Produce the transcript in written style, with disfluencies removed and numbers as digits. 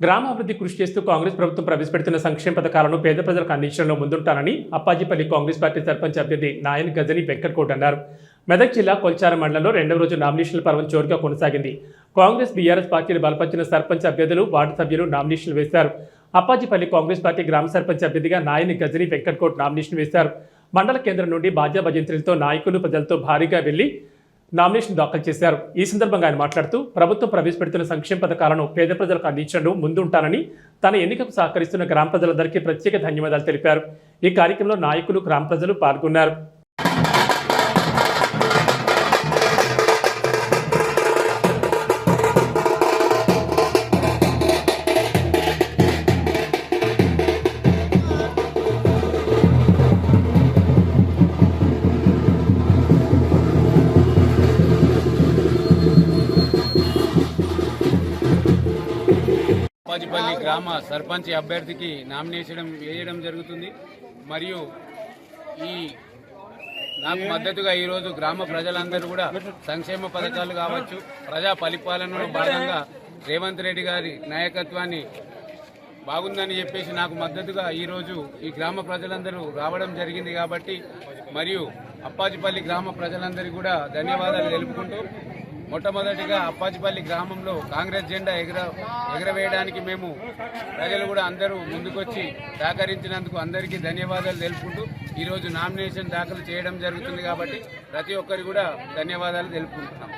గ్రామాభివృద్ధి కృషి చేస్తూ కాంగ్రెస్ ప్రభుత్వం ప్రవేశపెడుతున్న సంక్షేమ పథకాలను పేద ప్రజలకు అందించడంలో ముందుంటానని అప్పాజిపల్లి కాంగ్రెస్ పార్టీ సర్పంచ్ అభ్యర్థి నాయన్ గజని వెంకట్కోట్ అన్నారు. మెదక్ జిల్లా కొల్చారం మండలంలో రెండవ రోజు నామినేషన్ల పర్వం జోరుగా కొనసాగింది. కాంగ్రెస్ బీఆర్ఎస్ పార్టీలు బలపరిచిన సర్పంచ్ అభ్యర్థులు వార్డు సభ్యులు నామినేషన్లు వేశారు. అప్పాజిపల్లి కాంగ్రెస్ పార్టీ గ్రామ సర్పంచ్ అభ్యర్థిగా నాయన్ గజని వెంకట్కోట్ నామినేషన్ వేశారు. మండల కేంద్రం నుండి బాజా భజంత్రులతో నాయకులు ప్రజలతో భారీగా వెళ్లి నామినేషన్ దాఖలు చేశారు. ఈ సందర్భంగా ఆయన మాట్లాడుతూ ప్రభుత్వం ప్రవేశపెడుతున్న సంక్షేమ పథకాలను పేద ప్రజలకు అందించడం ముందుంటానని, తన ఎన్నికకు సహకరిస్తున్న గ్రామ ప్రజలందరికీ ప్రత్యేక ధన్యవాదాలు తెలిపారు. ఈ కార్యక్రమంలో నాయకులు, గ్రామ ప్రజలు పాల్గొన్నారు. అప్పాజిపల్లి గ్రామ సర్పంచ్ అభ్యర్థికి నామినేషన్ వేయడం జరుగుతుంది. మరియు నాకు మద్దతుగా ఈరోజు గ్రామ ప్రజలందరూ కూడా సంక్షేమ పథకాలు కావచ్చు, ప్రజా పరిపాలనలో భాగంగా రేవంత్ రెడ్డి గారి నాయకత్వాన్ని బాగుందని చెప్పేసి నాకు మద్దతుగా ఈరోజు ఈ గ్రామ ప్రజలందరూ రావడం జరిగింది. కాబట్టి మరియు అప్పాజిపల్లి గ్రామ ప్రజలందరికీ కూడా ధన్యవాదాలు తెలుపుకుంటూ, మొట్టమొదటిగా అప్పాజిపల్లి గ్రామంలో కాంగ్రెస్ జెండా ఎగరవేయడానికి మేము ప్రజలు కూడా అందరూ ముందుకొచ్చి సహకరించినందుకు అందరికీ ధన్యవాదాలు తెలుపుకుంటూ ఈరోజు నామినేషన్ దాఖలు చేయడం జరుగుతుంది. కాబట్టి ప్రతి ఒక్కరికి కూడా ధన్యవాదాలు తెలుపుకుంటున్నాం.